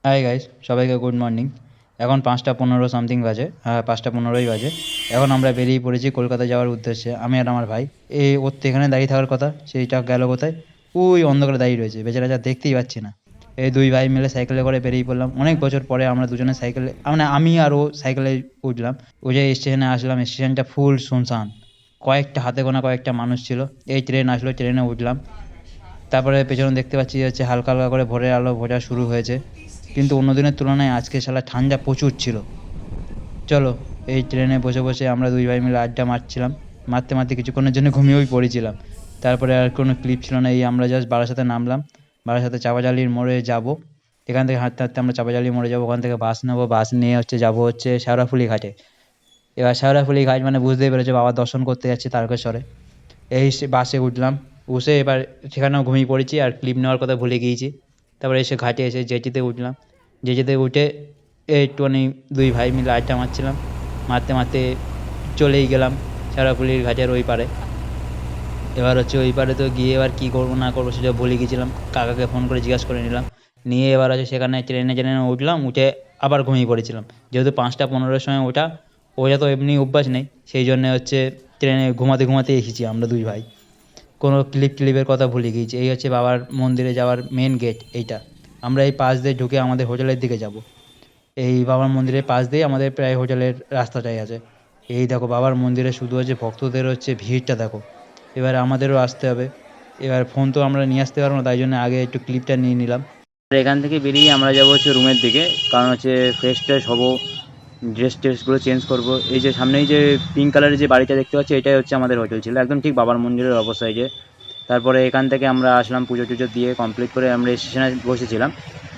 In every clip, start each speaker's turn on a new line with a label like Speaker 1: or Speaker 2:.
Speaker 1: Hi guys, সবাইকে good morning. এখন 5টা 15 সামথিং বাজে, হ্যাঁ 5টা 15ই বাজে। এখন আমরা বেরিয়ে পড়েছি কলকাতা যাওয়ার উদ্দেশ্যে, আমি আর আমার ভাই। ওর তো এখানে দাঁড়িয়ে থাকার কথা, সেইটা গেল কোথায়? ওই অন্ধকারে দাঁড়িয়ে রয়েছে, বেচারা যা দেখতেই পাচ্ছি না। এই দুই ভাই মিলে সাইকেলে করে বেরিয়ে পড়লাম। অনেক বছর পরে আমরা দুজনে সাইকেলে, মানে আমি আর ও সাইকেলে উঠলাম। ওই যে স্টেশনে আসলাম, স্টেশনটা ফুল শুনশান, কয়েকটা হাতে গোনা কয়েকটা মানুষ ছিল। এই ট্রেন আসলো, ট্রেনে উঠলাম। তারপরে পেছনে দেখতে পাচ্ছি হচ্ছে হালকা হালকা করে ভোরের আলো ভোজা শুরু হয়েছে, কিন্তু অন্য দিনের তুলনায় আজকে শালা ঠান্ডা প্রচুর ছিল। চলো, এই ট্রেনে বসে বসে আমরা দুই ভাই মিলে আড্ডা মারছিলাম। মারতে মারতে কিছুক্ষণের জন্য ঘুমিয়েই পড়েছিলাম। তারপরে আর কোনো ক্লিপ ছিল না, এই আমরা জাস্ট বারাসাতে নামলাম। বারাসাতে চাপাজালির মোড়ে যাব। এখান থেকে হাঁটতে হাঁটতে আমরা চাপাজালির মোড়ে যাবো, ওখান থেকে বাস নেবো, বাস নিয়ে যাবো শেওড়াফুলি ঘাটে। এবার শেওড়াফুলি ঘাট মানে বুঝতেই পেরেছো, বাবার দর্শন করতে যাচ্ছি তারকেশ্বরে। বাসে উঠলাম, বসে এবার সেখানেও ঘুমিয়ে পড়েছি আর ক্লিপ নেওয়ার কথা ভুলে গিয়েছি। তারপরে এসে ঘাটে এসে জেটিতে উঠলাম। জেটিতে উঠে একটুখানি দুই ভাই মিলে আড্ডা মারছিলাম। মারতে মারতে চলেই গেলাম শেওড়াফুলির ঘাটের ওই পারে। এবার ওই পারে তো গিয়ে এবার কী করবো না করবো সেটা ভুলে গেছিলাম। কাকাকে ফোন করে জিজ্ঞাসা করে নিলাম, নিয়ে এবার সেখানে ট্রেনে উঠলাম। উঠে আবার ঘুমিয়ে পড়েছিলাম, যেহেতু 5টা 15-র সময় ওটা তো এমনি অভ্যাস নেই, সেই জন্য ট্রেনে ঘুমাতে ঘুমাতে এসেছি আমরা দুই ভাই। কোনো ক্লিপের কথা ভুলে গিয়েছি। এই হচ্ছে বাবার মন্দিরে যাওয়ার মেন গেট এইটা। আমরা এই পাশ দিয়ে ঢুকে আমাদের হোটেলের দিকে যাব। এই বাবার মন্দিরের পাশ দিয়ে আমাদের প্রায় হোটেলের রাস্তাটাই আছে। এই দেখো বাবার মন্দিরে শুধু ভক্তদের ভিড়টা দেখো। এবার আমাদেরও আসতে হবে। এবার ফোন তো আমরা নিয়ে আসতে পারবো না, তাই জন্য আগে একটু ক্লিপটা নিয়ে নিলাম। আর এখান থেকে বেরিয়ে আমরা যাবো রুমের দিকে, কারণ ফ্রেশ ট্রেশ হবো, ড্রেসগুলো চেঞ্জ করবো। এই যে সামনেই যে পিঙ্ক কালারের যে বাড়িটা দেখতে পাচ্ছি, এটাই আমাদের হোটেল ছিল, একদম ঠিক বাবার মন্দিরের অবস্থায়। তারপরে এখান থেকে আমরা আসলাম, পুজো টুজো দিয়ে কমপ্লিট করে আমরা স্টেশনে বসেছিলাম।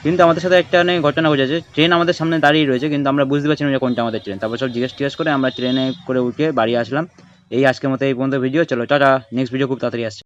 Speaker 1: কিন্তু আমাদের সাথে একটা ঘটনা ঘটেছে, ট্রেন আমাদের সামনে দাঁড়িয়ে রয়েছে, কিন্তু আমরা বুঝতে পারছি না যে কোনটা আমাদের ট্রেন। তারপর সব জিজ্ঞেস করে আমরা ট্রেনে করে উঠে বাড়ি আসলাম। এই আজকের মতো এই পর্যন্ত ভিডিও। চলো টাটা, নেক্সট ভিডিও খুব তাড়াতাড়ি আসছে।